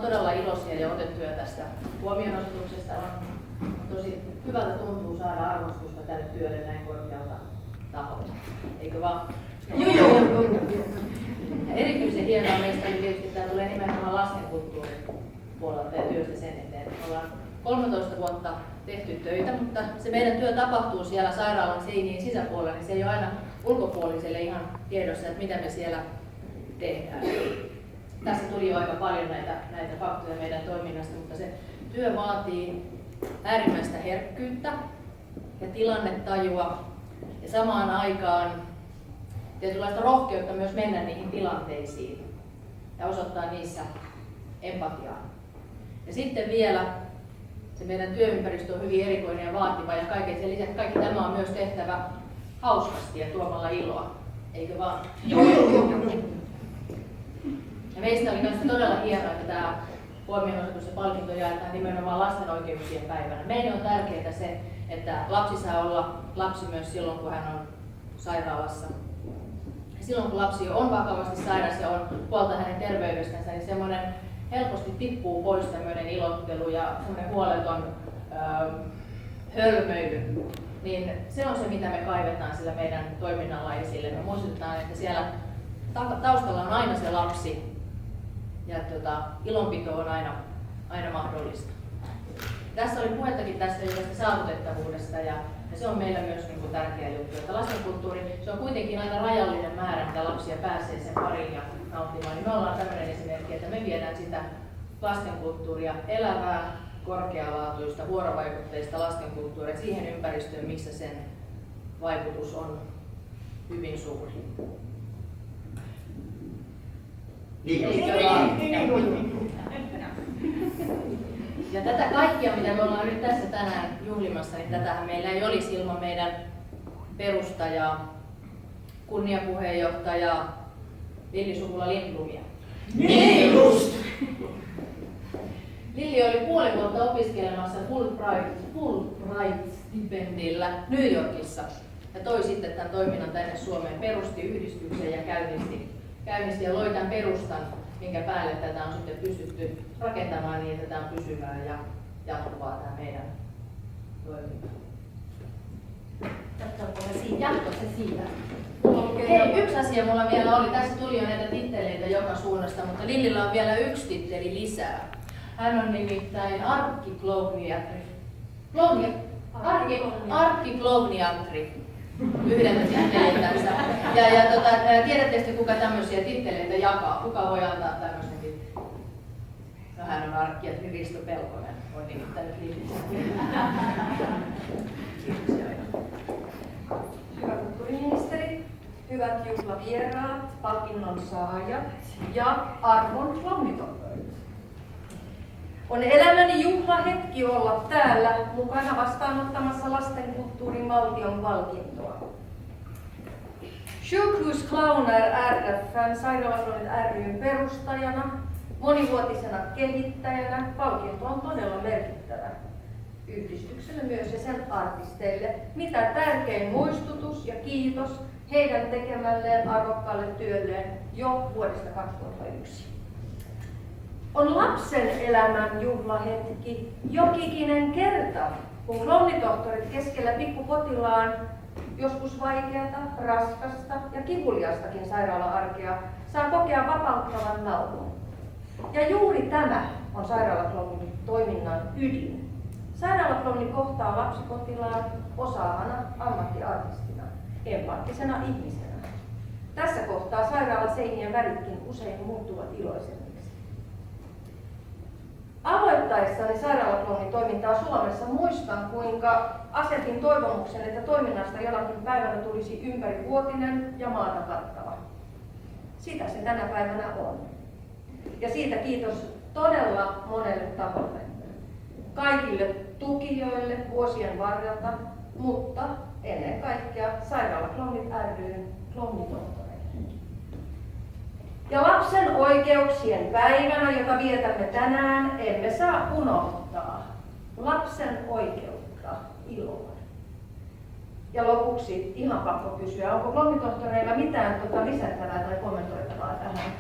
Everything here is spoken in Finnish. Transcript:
todella iloisia ja otettuja tästä huomionosoituksesta. On tosi hyvältä tuntuu saada arvostusta tälle työlle näin korkealta taholta. Eikö vaan? Joo. Ja erityisen hienoa meistä oli tietysti, että tämä tulee nimenomaan lastenkulttuurin puolelta ja työstä sen eteen. Me ollaan 13 vuotta tehty töitä, mutta se meidän työ tapahtuu siellä sairaalan seinien sisäpuolella, niin se ei ole aina ulkopuoliselle ihan tiedossa, että mitä me siellä tehdään. Tässä tuli jo aika paljon näitä faktoja meidän toiminnasta, mutta se työ vaatii äärimmäistä herkkyyttä ja tilannetajua ja samaan aikaan tietynlaista rohkeutta myös mennä niihin tilanteisiin ja osoittaa niissä empatiaa. Ja sitten vielä se meidän työympäristö on hyvin erikoinen ja vaativa ja kaiken sen lisäksi kaikki tämä on myös tehtävä hauskasti ja tuomalla iloa. Eikö vaan? Joo. Ja meistä oli myös todella hienoa, että tämä huomionosoitus ja palkinto jaetaan nimenomaan lasten oikeuksien päivänä. Meille on tärkeää se, että lapsi saa olla lapsi myös silloin, kun hän on sairaalassa. Silloin, kun lapsi on vakavasti sairas ja on huolta hänen terveydestänsä, niin semmoinen helposti tippuu pois tämmöinen ilottelu ja semmoinen huoleton hölmöily. Niin se on se, mitä me kaivetaan sillä meidän toiminnalla esille. Me muistutetaan, että siellä taustalla on aina se lapsi ja ilonpito on aina mahdollista. Tässä oli puhettakin tästä saavutettavuudesta ja se on meillä myös niin kuin tärkeä juttu, että lastenkulttuuri, se on kuitenkin aina rajallinen määrä, mitä lapsia pääsee sen pariin ja nauttimaan. Niin me ollaan tämmöinen esimerkki, että me viedään sitä lastenkulttuuria, elävää, korkealaatuista, vuorovaikutteista lastenkulttuuria siihen ympäristöön, missä sen vaikutus on hyvin suuri. Ja tätä kaikkia, mitä me ollaan nyt tässä tänään juhlimassa, niin tätähän meillä ei olisi ilman meidän perustajaa, kunniapuheenjohtajaa Lilli Sukula-Lindblomia. Niin just! Lilli oli puoli vuotta opiskelemassa Fulbright-stipendillä New Yorkissa ja toi sitten tämän toiminnan tänne Suomeen, perusti yhdistyksen ja käynnisti ja loi tämän perustan, minkä päälle tätä on sitten pystytty rakentamaan niin, että tämä on pysyvää ja jatkuvaa tämä meidän toiminta. Jatko se siitä. Hei, yksi asia mulla vielä oli, tässä tuli jo näitä titteleitä joka suunnasta, mutta Lillillä on vielä yksi titteli lisää. Hän on nimittäin arkkiklouniatri. Arkkiklouniatri. Yhdeltä titteliltänsä. Tiedätte sitten, kuka tämmöisiä titteleitä jakaa? Kuka voi antaa tämmöisen tittelin? No hän on arkkiatri Risto Pelkonen. On nimittänyt Lilliä. Kiitoksia. Hyvä kulttuuriministeri, hyvät juhlavieraat, palkinnon saajat ja arvon klounitohtorit. On elämäni juhlahetki olla täällä mukana vastaanottamassa lastenkulttuurin valtion palkintoa. Sjukhusclowner RF:n Sairaalaklounit ry:n perustajana, monivuotisena kehittäjänä palkinto on todella merkittävä yhdistykselle myös ja sen artisteille. Mitä tärkein muistutus ja kiitos heidän tekemälleen arvokkaalle työlleen jo vuodesta 2001. On lapsen elämän juhlahetki jokikinen kerta, kun klounitohtorit keskellä pikkupotilaan joskus vaikeata, raskasta ja kivuliastakin sairaala-arkea saa kokea vapauttavan naurun. Ja juuri tämä on sairaalaklounin toiminnan ydin. Sairaalaklouni kohtaa lapsipotilaan osaavana ammattiartistina, empaattisena ihmisenä. Tässä kohtaa sairaalaseinien väritkin usein muuttuvat iloisemmiksi. Aloittaessani sairaalaklounin toimintaa Suomessa muistan, kuinka asetin toivomuksen, että toiminnasta jonakin päivänä tulisi ympärivuotinen ja maata kattava. Sitä se tänä päivänä on. Ja siitä kiitos todella monelle taholle. Kaikille tukijoille vuosien varrelta, mutta ennen kaikkea Sairaalaklounit ry:n klounitohtoreille. Ja lapsen oikeuksien päivänä, jota vietämme tänään, emme saa unohtaa lapsen oikeutta iloon. Ja lopuksi ihan pakko kysyä, onko klounitohtoreilla mitään lisättävää tai kommentoitavaa tähän?